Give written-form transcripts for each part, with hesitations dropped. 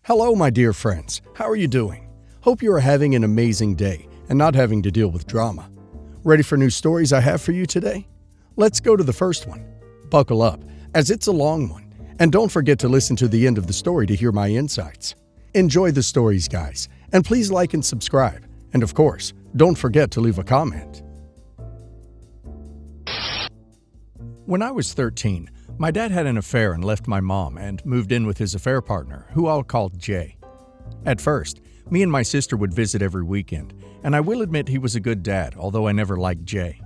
Hello, my dear friends. How are you doing? Hope you are having an amazing day and not having to deal with drama. Ready for new stories I have for you today? Let's go to the first one. Buckle up, as it's a long one, and don't forget to listen to the end of the story to hear my insights. Enjoy the stories, guys, and please like and subscribe. And of course, don't forget to leave a comment. When I was 13, my dad had an affair and left my mom and moved in with his affair partner, who I'll call Jay. At first, me and my sister would visit every weekend, and I will admit he was a good dad, although I never liked Jay.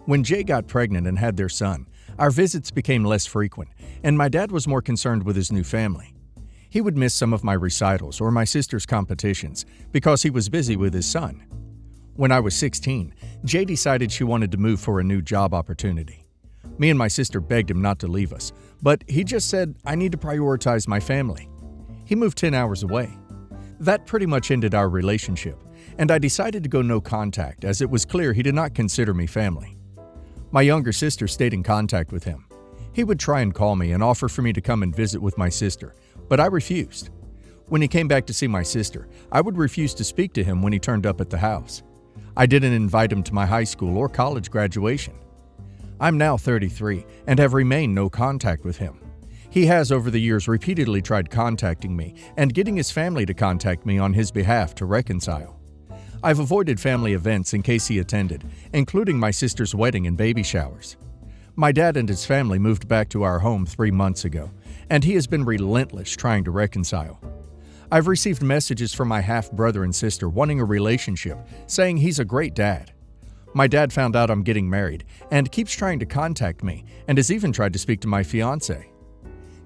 When Jay got pregnant and had their son, our visits became less frequent, and my dad was more concerned with his new family. He would miss some of my recitals or my sister's competitions because he was busy with his son. When I was 16, Jay decided she wanted to move for a new job opportunity. Me and my sister begged him not to leave us, but he just said, "I need to prioritize my family." He moved 10 hours away. That pretty much ended our relationship, and I decided to go no contact as it was clear he did not consider me family. My younger sister stayed in contact with him. He would try and call me and offer for me to come and visit with my sister, but I refused. When he came back to see my sister, I would refuse to speak to him when he turned up at the house. I didn't invite him to my high school or college graduation. I'm now 33 and have remained no contact with him. He has over the years repeatedly tried contacting me and getting his family to contact me on his behalf to reconcile. I've avoided family events in case he attended, including my sister's wedding and baby showers. My dad and his family moved back to our home 3 months ago, and he has been relentless trying to reconcile. I've received messages from my half-brother and sister wanting a relationship, saying he's a great dad. My dad found out I'm getting married and keeps trying to contact me and has even tried to speak to my fiancé.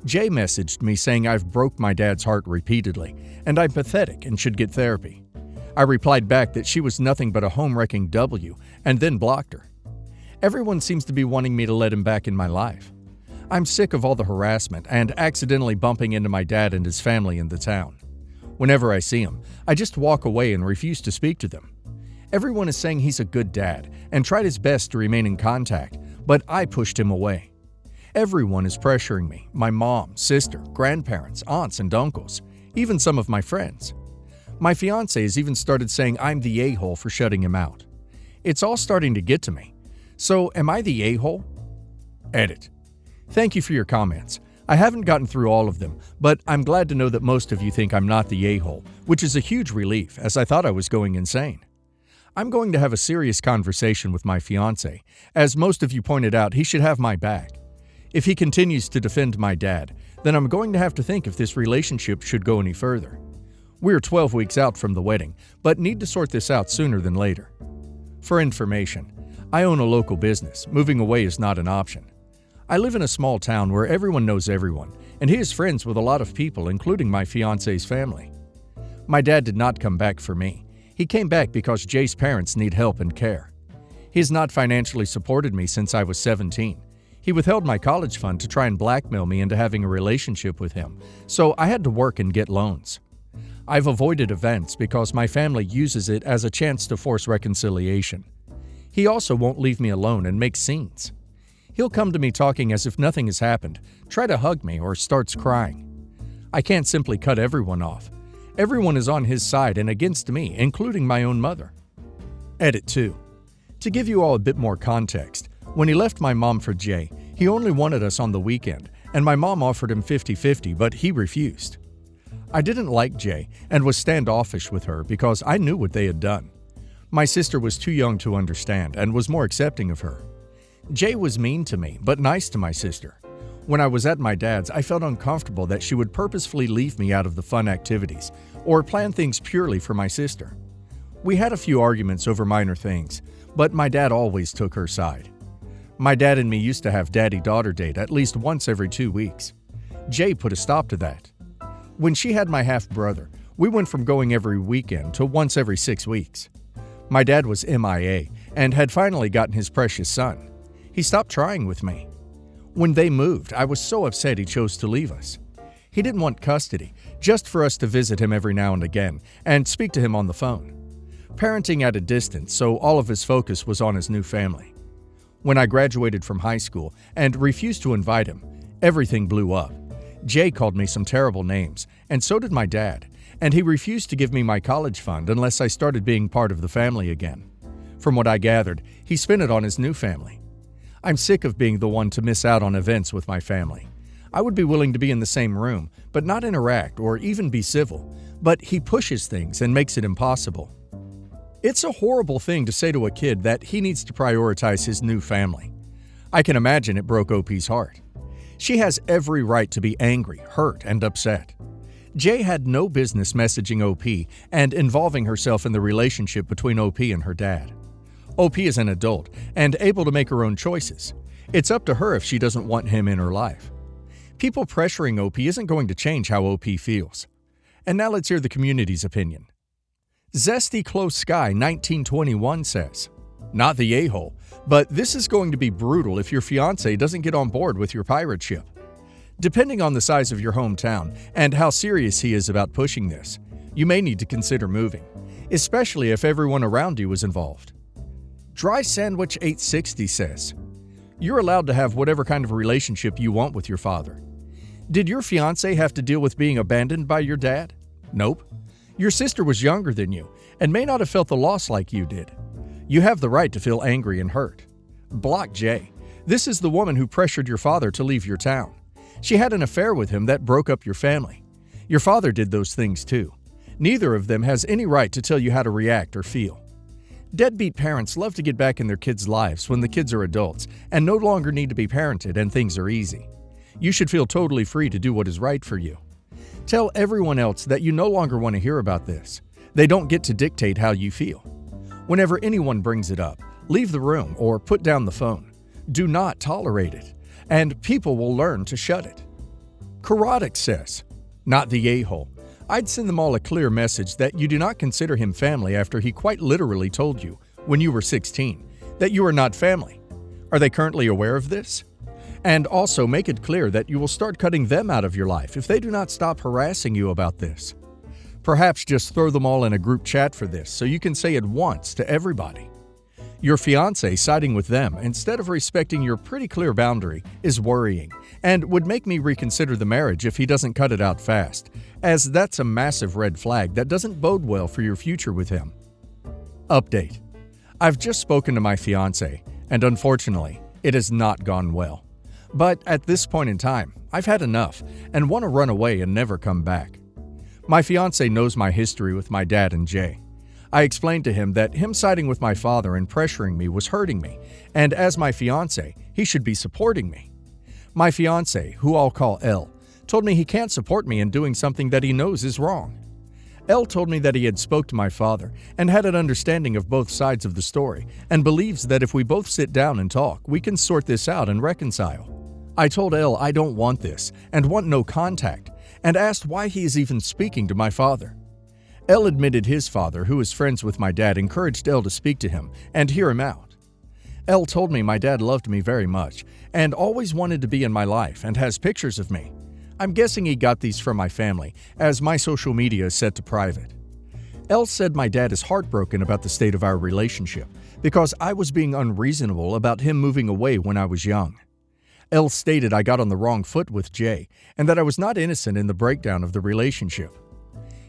Jay messaged me saying I've broke my dad's heart repeatedly and I'm pathetic and should get therapy. I replied back that she was nothing but a home-wrecking W and then blocked her. Everyone seems to be wanting me to let him back in my life. I'm sick of all the harassment and accidentally bumping into my dad and his family in the town. Whenever I see him, I just walk away and refuse to speak to them. Everyone is saying he's a good dad and tried his best to remain in contact, but I pushed him away. Everyone is pressuring me, my mom, sister, grandparents, aunts, and uncles, even some of my friends. My fiancé has even started saying I'm the a-hole for shutting him out. It's all starting to get to me. So, am I the a-hole? Edit. Thank you for your comments. I haven't gotten through all of them, but I'm glad to know that most of you think I'm not the a-hole, which is a huge relief, as I thought I was going insane. I'm going to have a serious conversation with my fiancé. As most of you pointed out, he should have my back. If he continues to defend my dad, then I'm going to have to think if this relationship should go any further. We're 12 weeks out from the wedding, but need to sort this out sooner than later. For information, I own a local business. Moving away is not an option. I live in a small town where everyone knows everyone, and he is friends with a lot of people, including my fiancé's family. My dad did not come back for me. He came back because Jay's parents need help and care. He has not financially supported me since I was 17. He withheld my college fund to try and blackmail me into having a relationship with him, so I had to work and get loans. I've avoided events because my family uses it as a chance to force reconciliation. He also won't leave me alone and makes scenes. He'll come to me talking as if nothing has happened, try to hug me, or starts crying. I can't simply cut everyone off. Everyone is on his side and against me, including my own mother. Edit 2. To give you all a bit more context, when he left my mom for Jay, he only wanted us on the weekend, and my mom offered him 50-50, but he refused. I didn't like Jay and was standoffish with her because I knew what they had done. My sister was too young to understand and was more accepting of her. Jay was mean to me, but nice to my sister. When I was at my dad's, I felt uncomfortable that she would purposefully leave me out of the fun activities or plan things purely for my sister. We had a few arguments over minor things, but my dad always took her side. My dad and me used to have daddy-daughter date at least once every 2 weeks. Jay put a stop to that. When she had my half-brother, we went from going every weekend to once every 6 weeks. My dad was MIA and had finally gotten his precious son. He stopped trying with me. When they moved, I was so upset he chose to leave us. He didn't want custody, just for us to visit him every now and again and speak to him on the phone. Parenting at a distance, so all of his focus was on his new family. When I graduated from high school and refused to invite him, everything blew up. Jay called me some terrible names, and so did my dad, and he refused to give me my college fund unless I started being part of the family again. From what I gathered, he spent it on his new family. I'm sick of being the one to miss out on events with my family. I would be willing to be in the same room, but not interact or even be civil, but he pushes things and makes it impossible. It's a horrible thing to say to a kid that he needs to prioritize his new family. I can imagine it broke OP's heart. She has every right to be angry, hurt, and upset. Jay had no business messaging OP and involving herself in the relationship between OP and her dad. OP is an adult and able to make her own choices. It's up to her if she doesn't want him in her life. People pressuring OP isn't going to change how OP feels. And now let's hear the community's opinion. Zesty Close Sky 1921 says, "Not the a-hole, but this is going to be brutal if your fiancé doesn't get on board with your pirate ship. Depending on the size of your hometown and how serious he is about pushing this, you may need to consider moving, especially if everyone around you is involved." Dry Sandwich 860 says, "You're allowed to have whatever kind of relationship you want with your father. Did your fiancé have to deal with being abandoned by your dad? Nope. Your sister was younger than you and may not have felt the loss like you did. You have the right to feel angry and hurt. Block Jay. This is the woman who pressured your father to leave your town. She had an affair with him that broke up your family. Your father did those things too. Neither of them has any right to tell you how to react or feel. Deadbeat parents love to get back in their kids' lives when the kids are adults and no longer need to be parented and things are easy. You should feel totally free to do what is right for you. Tell everyone else that you no longer want to hear about this. They don't get to dictate how you feel. Whenever anyone brings it up, leave the room or put down the phone. Do not tolerate it, and people will learn to shut it." Karotic says, "Not the a-hole. I'd send them all a clear message that you do not consider him family after he quite literally told you, when you were 16, that you are not family. Are they currently aware of this? And also make it clear that you will start cutting them out of your life if they do not stop harassing you about this. Perhaps just throw them all in a group chat for this so you can say it once to everybody. Your fiancé siding with them instead of respecting your pretty clear boundary is worrying and would make me reconsider the marriage if he doesn't cut it out fast, as that's a massive red flag that doesn't bode well for your future with him." Update. I've just spoken to my fiancé, and unfortunately, it has not gone well. But at this point in time, I've had enough and want to run away and never come back. My fiancé knows my history with my dad and Jay. I explained to him that him siding with my father and pressuring me was hurting me, and as my fiancé, he should be supporting me. My fiancé, who I'll call L, told me he can't support me in doing something that he knows is wrong. L told me that he had spoke to my father and had an understanding of both sides of the story and believes that if we both sit down and talk, we can sort this out and reconcile. I told L I don't want this and want no contact, and asked why he is even speaking to my father. L admitted his father, who is friends with my dad, encouraged L to speak to him and hear him out. L told me my dad loved me very much and always wanted to be in my life and has pictures of me. I'm guessing he got these from my family, as my social media is set to private. L said my dad is heartbroken about the state of our relationship because I was being unreasonable about him moving away when I was young. L stated I got on the wrong foot with Jay and that I was not innocent in the breakdown of the relationship.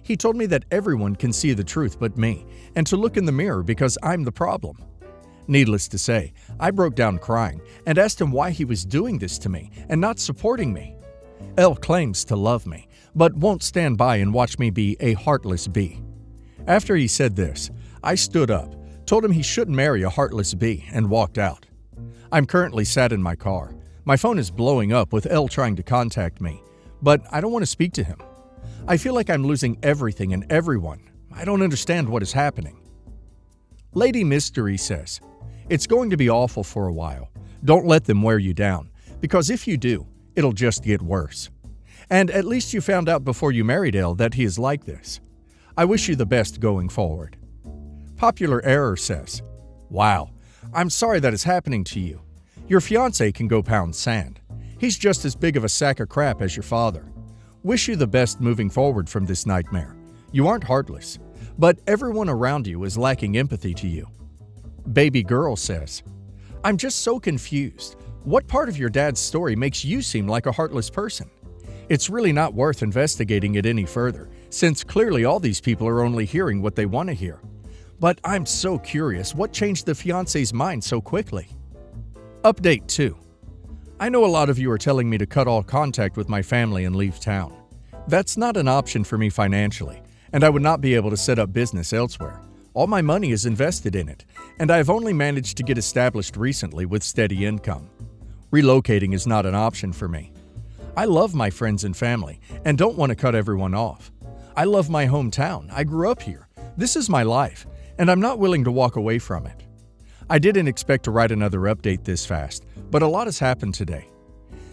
He told me that everyone can see the truth but me and to look in the mirror because I'm the problem. Needless to say, I broke down crying and asked him why he was doing this to me and not supporting me. L claims to love me, but won't stand by and watch me be a heartless bee. After he said this, I stood up, told him he shouldn't marry a heartless bee, and walked out. I'm currently sat in my car. My phone is blowing up with L trying to contact me, but I don't want to speak to him. I feel like I'm losing everything and everyone. I don't understand what is happening. Lady Mystery says, "It's going to be awful for a while. Don't let them wear you down, because if you do, it'll just get worse. And at least you found out before you married L that he is like this. I wish you the best going forward." Popular Error says, "Wow, I'm sorry that is happening to you. Your fiancé can go pound sand. He's just as big of a sack of crap as your father. Wish you the best moving forward from this nightmare. You aren't heartless, but everyone around you is lacking empathy to you." Baby Girl says, "I'm just so confused. What part of your dad's story makes you seem like a heartless person? It's really not worth investigating it any further, since clearly all these people are only hearing what they want to hear. But I'm so curious, what changed the fiancé's mind so quickly? Update 2. I know a lot of you are telling me to cut all contact with my family and leave town. That's not an option for me financially, and I would not be able to set up business elsewhere. All my money is invested in it, and I have only managed to get established recently with steady income. Relocating is not an option for me. I love my friends and family and don't want to cut everyone off. I love my hometown. I grew up here. This is my life, and I'm not willing to walk away from it. I didn't expect to write another update this fast, but a lot has happened today.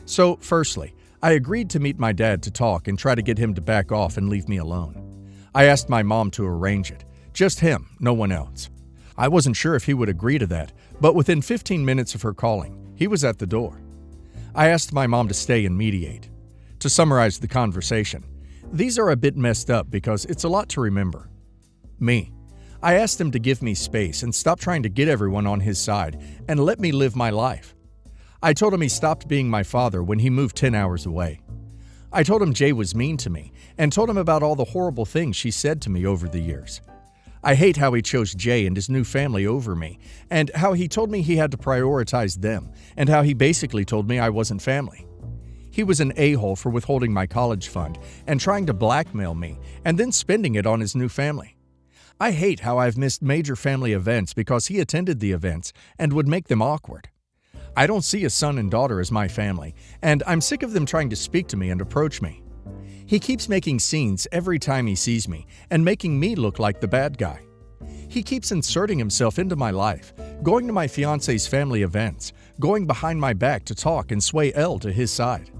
So, firstly, I agreed to meet my dad to talk and try to get him to back off and leave me alone. I asked my mom to arrange it. Just him, no one else. I wasn't sure if he would agree to that, but within 15 minutes of her calling, he was at the door. I asked my mom to stay and mediate. To summarize the conversation, these are a bit messed up because it's a lot to remember. Me. I asked him to give me space and stop trying to get everyone on his side and let me live my life. I told him he stopped being my father when he moved 10 hours away. I told him Jay was mean to me and told him about all the horrible things she said to me over the years. I hate how he chose Jay and his new family over me, and how he told me he had to prioritize them, and how he basically told me I wasn't family. He was an a-hole for withholding my college fund and trying to blackmail me and then spending it on his new family. I hate how I've missed major family events because he attended the events and would make them awkward. I don't see a son and daughter as my family, and I'm sick of them trying to speak to me and approach me. He keeps making scenes every time he sees me and making me look like the bad guy. He keeps inserting himself into my life, going to my fiancé's family events, going behind my back to talk and sway Elle to his side.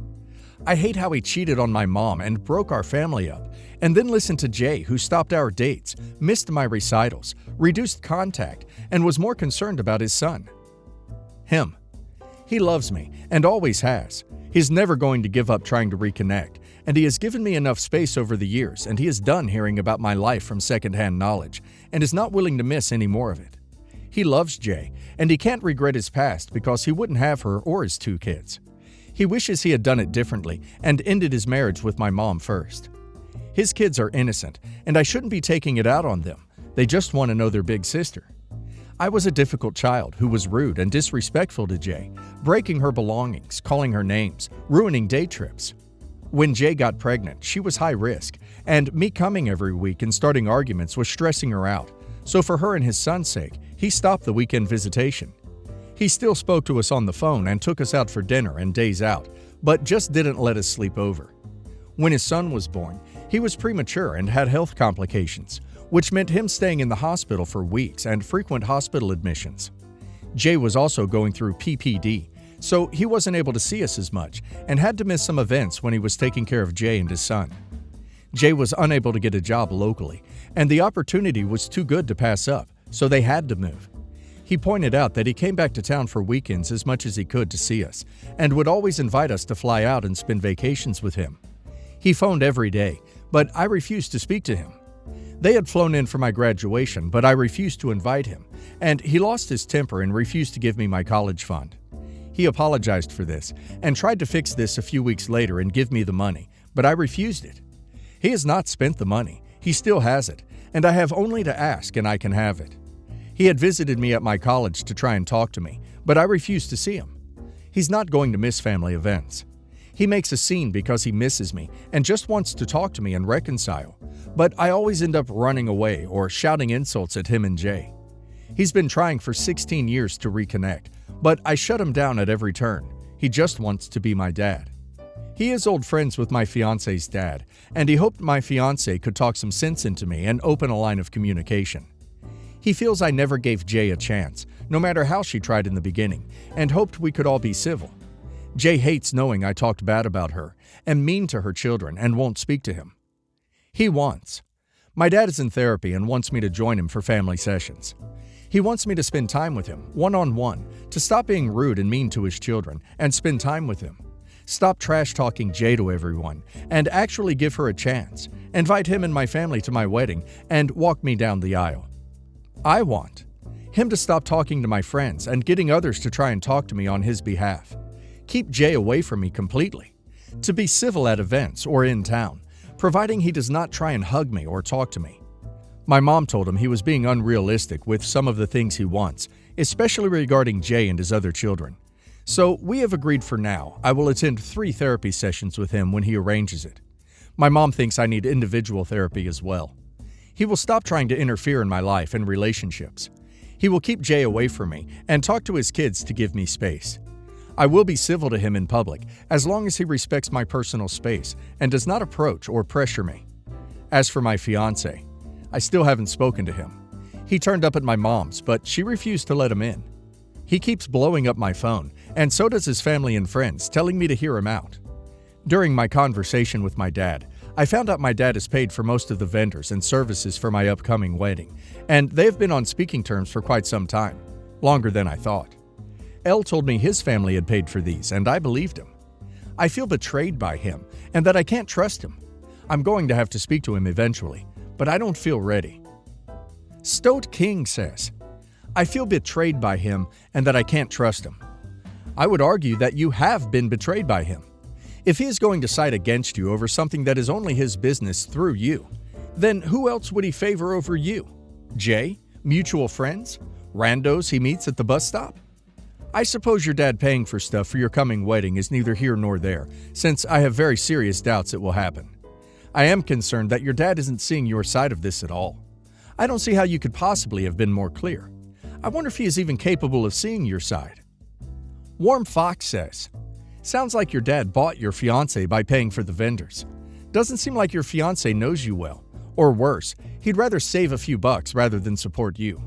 I hate how he cheated on my mom and broke our family up, and then listened to Jay, who stopped our dates, missed my recitals, reduced contact, and was more concerned about his son. Him. He loves me, and always has. He's never going to give up trying to reconnect, and he has given me enough space over the years, and he is done hearing about my life from secondhand knowledge, and is not willing to miss any more of it. He loves Jay, and he can't regret his past because he wouldn't have her or his 2 kids. He wishes he had done it differently and ended his marriage with my mom first. His kids are innocent, and I shouldn't be taking it out on them. They just want to know their big sister. I was a difficult child who was rude and disrespectful to Jay, breaking her belongings, calling her names, ruining day trips. When Jay got pregnant, she was high risk, and me coming every week and starting arguments was stressing her out. So for her and his son's sake, he stopped the weekend visitation. He still spoke to us on the phone and took us out for dinner and days out, but just didn't let us sleep over. When his son was born, he was premature and had health complications, which meant him staying in the hospital for weeks and frequent hospital admissions. Jay was also going through PPD, so he wasn't able to see us as much and had to miss some events when he was taking care of Jay and his son. Jay was unable to get a job locally, and the opportunity was too good to pass up, so they had to move. He pointed out that he came back to town for weekends as much as he could to see us, and would always invite us to fly out and spend vacations with him. He phoned every day, but I refused to speak to him. They had flown in for my graduation, but I refused to invite him, and he lost his temper and refused to give me my college fund. He apologized for this and tried to fix this a few weeks later and give me the money, but I refused it. He has not spent the money. He still has it, and I have only to ask and I can have it. He had visited me at my college to try and talk to me, but I refused to see him. He's not going to miss family events. He makes a scene because he misses me and just wants to talk to me and reconcile, but I always end up running away or shouting insults at him and Jay. He's been trying for 16 years to reconnect, but I shut him down at every turn. He just wants to be my dad. He is old friends with my fiancé's dad, and he hoped my fiancé could talk some sense into me and open a line of communication. He feels I never gave Jay a chance, no matter how she tried in the beginning, and hoped we could all be civil. Jay hates knowing I talked bad about her, am mean to her children, and won't speak to him. He wants. My dad is in therapy and wants me to join him for family sessions. He wants me to spend time with him, one-on-one, to stop being rude and mean to his children, and spend time with him. Stop trash-talking Jay to everyone, and actually give her a chance. Invite him and my family to my wedding, and walk me down the aisle. I want him to stop talking to my friends and getting others to try and talk to me on his behalf. Keep Jay away from me completely. To be civil at events or in town, providing he does not try and hug me or talk to me. My mom told him he was being unrealistic with some of the things he wants, especially regarding Jay and his other children. So we have agreed for now I will attend 3 therapy sessions with him when he arranges it. My mom thinks I need individual therapy as well. He will stop trying to interfere in my life and relationships. He will keep Jay away from me and talk to his kids to give me space. I will be civil to him in public as long as he respects my personal space and does not approach or pressure me. As for my fiancé, I still haven't spoken to him. He turned up at my mom's, but she refused to let him in. He keeps blowing up my phone, and so does his family and friends, telling me to hear him out. During my conversation with my dad, I found out my dad has paid for most of the vendors and services for my upcoming wedding, and they have been on speaking terms for quite some time, longer than I thought. Elle told me his family had paid for these, and I believed him. I feel betrayed by him, and that I can't trust him. I'm going to have to speak to him eventually, but I don't feel ready. Stoat King says, I feel betrayed by him and that I can't trust him. I would argue that you have been betrayed by him. If he is going to side against you over something that is only his business through you, then who else would he favor over you? Jay? Mutual friends? Randos he meets at the bus stop? I suppose your dad paying for stuff for your coming wedding is neither here nor there, since I have very serious doubts it will happen. I am concerned that your dad isn't seeing your side of this at all. I don't see how you could possibly have been more clear. I wonder if he is even capable of seeing your side. Warm Fox says, sounds like your dad bought your fiancé by paying for the vendors. Doesn't seem like your fiancé knows you well. Or worse, he'd rather save a few bucks rather than support you.